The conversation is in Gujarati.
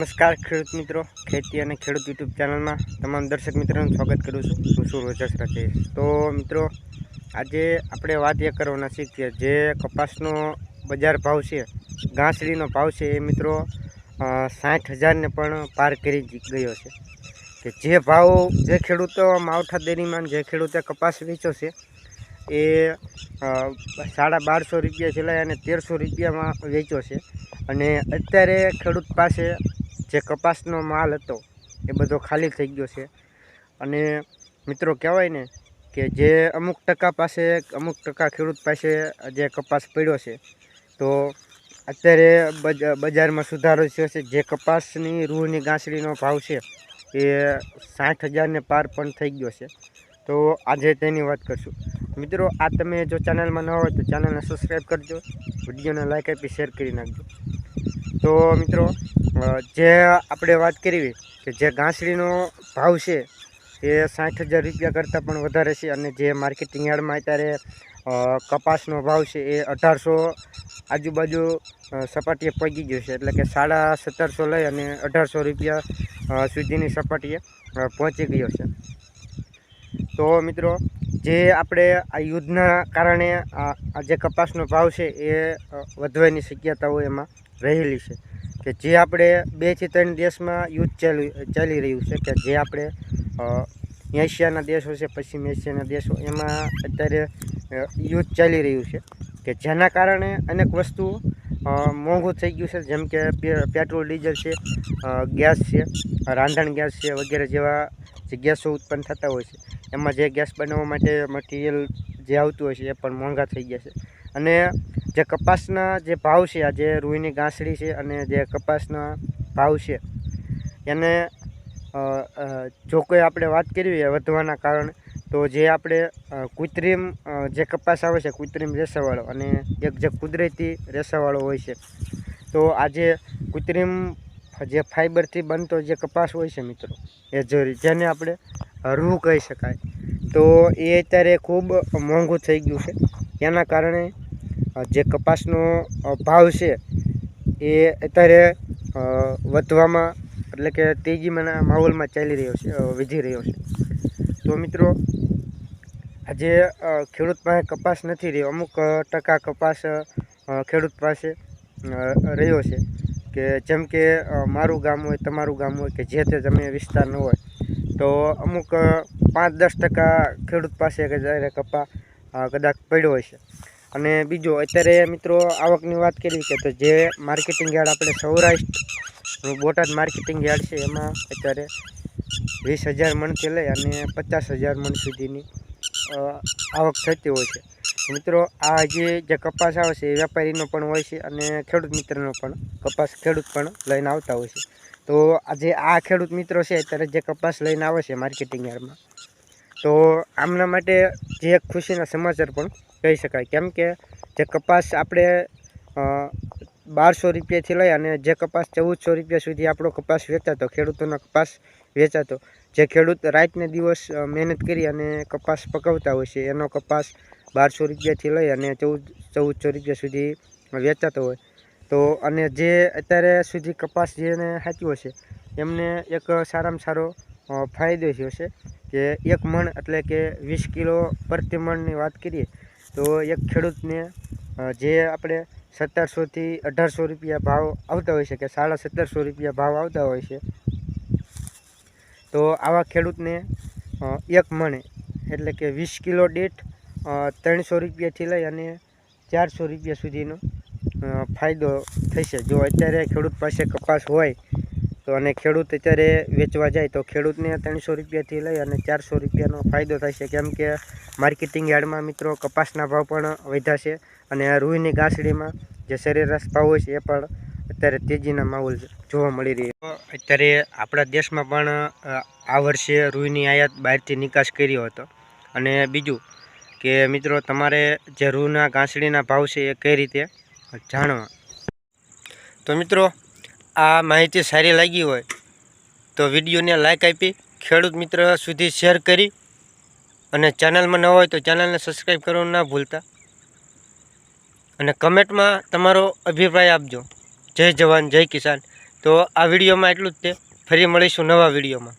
નમસ્કાર ખેડૂત મિત્રો, ખેતી અને ખેડૂત યુટ્યુબ ચેનલમાં તમામ દર્શક મિત્રોનું સ્વાગત કરું છું. હું છું રોજસ રાકેશ. તો મિત્રો, આજે આપણે વાત એ કરવાના છીએ કે જે કપાસનો બજાર ભાવ છે, ઘાસડીનો ભાવ છે, એ મિત્રો 60,000ને પણ પાર કરી ગયો છે. કે જે ભાવ જે ખેડૂતો માવઠા દેરીમાં જે ખેડૂતે કપાસ વેચ્યો છે એ 1250 રૂપિયા સિલાઈ અને 1300 રૂપિયામાં વેચ્યો છે. અને અત્યારે ખેડૂત પાસે જે કપાસનો માલ હતો એ બધો ખાલી થઈ ગયો છે. અને મિત્રો કહેવાય ને કે જે અમુક ટકા ખેડૂત પાસે જે કપાસ પડ્યો છે, તો અત્યારે બજારમાં સુધારો થયો છે. જે કપાસની રૂની ગાંસડીનો ભાવ છે એ 60,000ને પાર પણ થઈ ગયો છે. તો આજે તેની વાત કરશું. મિત્રો, આ તમે જો ચેનલમાં ન હોય તો ચેનલને સબસ્ક્રાઈબ કરજો, વિડીયોને લાઈક આપી શેર કરી નાખજો. તો મિત્રો, જે આપણે વાત કરવી કે જે ઘાસડીનો ભાવ છે એ 60,000 રૂપિયા કરતાં પણ વધારે છે. અને જે માર્કેટિંગ યાર્ડમાં અત્યારે કપાસનો ભાવ છે એ 1800 આજુબાજુ સપાટીએ પહોંચી ગયો છે. એટલે કે 1750 લઈ અને 1800 રૂપિયા સુધીની સપાટીએ પહોંચી ગયો છે. તો મિત્રો, જે આપણે આ યુદ્ધના કારણે આ જે કપાસનો ભાવ છે એ વધવાની શક્યતાઓ એમાં રહેલી છે. કે જે આપણે 2 થી 3 દેશમાં યુદ્ધ ચાલી રહ્યું છે, કે જે આપણે એશિયાના દેશો છે, પશ્ચિમ એશિયાના દેશો, એમાં અત્યારે યુદ્ધ ચાલી રહ્યું છે. કે જેના કારણે અનેક વસ્તુઓ મોંઘું થઈ ગયું છે. જેમ કે પેટ્રોલ, ડીઝલ છે, ગેસ છે, રાંધણ ગેસ છે, વગેરે જેવા જે ગેસો ઉત્પન્ન થતા હોય છે, એમાં જે ગેસ બનાવવા માટે મટીરિયલ જે આવતું હોય છે એ પણ મોંઘા થઈ ગયા છે. અને જે કપાસના જે ભાવ છે, આ જે રૂઈની ગાંસડી છે અને જે કપાસના ભાવ છે એને જો કોઈ આપણે વાત કરવી વધવાના કારણે, તો જે આપણે કૃત્રિમ જે કપાસ આવે છે, કૃત્રિમ રેસાવાળો, અને એક જે કુદરતી રેસાવાળો હોય છે, તો આજે કૃત્રિમ જે ફાઈબરથી બનતો જે કપાસ હોય છે મિત્રો, એ જેને આપણે રૂ કહી શકાય, તો એ અત્યારે ખૂબ મોંઘું થઈ ગયું છે. એના કારણે જે કપાસનો ભાવ છે એ અત્યારે વધવામાં, એટલે કે તેજીના માહોલમાં ચાલી રહ્યો છે, વધી રહ્યો છે. તો મિત્રો, આજે ખેડૂત પાસે કપાસ નથી રહ્યો. અમુક ટકા કપાસ ખેડૂત પાસે રહ્યો છે. કે જેમ કે મારું ગામ હોય, તમારું ગામ હોય, કે જે તે તમે વિસ્તારનો હોય, તો અમુક 5-10% ખેડૂત પાસે કે જ્યારે કપાસ કદાચ પડ્યો હોય છે. અને બીજો, અત્યારે મિત્રો આવકની વાત કરી કે તો જે માર્કેટિંગ યાર્ડ આપણે સૌરાષ્ટ્ર બોટાદ માર્કેટિંગ યાર્ડ છે, એમાં અત્યારે 20,000 મણથી લઈ અને 50,000 મણ સુધીની આવક થતી હોય છે. મિત્રો, આ જે કપાસ આવે છે એ વેપારીનો પણ હોય છે અને ખેડૂત મિત્રનો પણ કપાસ ખેડૂત પણ લઈને આવતા હોય છે. તો આજે આ ખેડૂત મિત્રો છે અત્યારે જે કપાસ લઈને આવે છે માર્કેટિંગ યાર્ડમાં, તો આમના માટે જે એક ખુશીના સમાચાર પણ કહી શકાય. કેમ કે જે કપાસ આપણે 1200 રૂપિયાથી લઈ અને જે કપાસ 1400 રૂપિયા સુધી આપણો કપાસ વેચાતો, ખેડૂતોનો કપાસ વેચાતો, જે ખેડૂત રાતને દિવસ મહેનત કરી અને કપાસ પકવતા હોય છે, એનો કપાસ 1200 રૂપિયાથી લઈ અને 1400 રૂપિયા સુધી વેચાતો હોય. તો અને જે અત્યારે સુધી કપાસ જેને સાચ્યો છે એમને એક સારામાં સારો ફાયદો થયો છે. કે 1 મણ એટલે કે 20 કિલો પ્રતિ મણની વાત કરીએ તો એક ખેડૂતને જે આપણે 1700 થી 1800 રૂપિયા ભાવ આવતા હોય છે, કે 1750 રૂપિયા ભાવ આવતા હોય છે, તો આવા ખેડૂતને 1 મણે એટલે કે 20 કિલો દીઠ 300 રૂપિયાથી લઈ અને 400 રૂપિયા સુધીનો ફાયદો થશે. જો અત્યારે ખેડૂત પાસે કપાસ હોય તો, અને ખેડૂત અત્યારે વેચવા જાય તો ખેડૂતને 300 રૂપિયાથી લઈ અને 400 રૂપિયાનો ફાયદો થશે. કેમ કે માર્કેટિંગ યાર્ડમાં મિત્રો કપાસના ભાવ પણ વધ્યા છે અને રૂઈની ગાંસડીમાં જે સરેરાશ ભાવ હોય છે એ પણ અત્યારે તેજીના માહોલ જોવા મળી રહી છે. અત્યારે આપણા દેશમાં પણ આ વર્ષે રૂઈની આયાત બહારથી નિકાસ કર્યો હતો. અને બીજું કે મિત્રો, તમારે જે રૂના ગાંસડીના ભાવ છે એ કઈ રીતે જાણવા, તો મિત્રો આ માહિતી સારી લાગી હોય તો વિડીયોને લાઈક આપી ખેડૂત મિત્ર સુધી શેર કરી, અને ચેનલમાં ન હોય તો ચેનલને સબસ્ક્રાઈબ કરવાનું ના ભૂલતા, અને કમેન્ટમાં તમારો અભિપ્રાય આપજો. જય જવાન, જય કિસાન, તો આ વિડીયોમાં એટલું જ તે. ફરી મળીશું નવા વિડીયોમાં.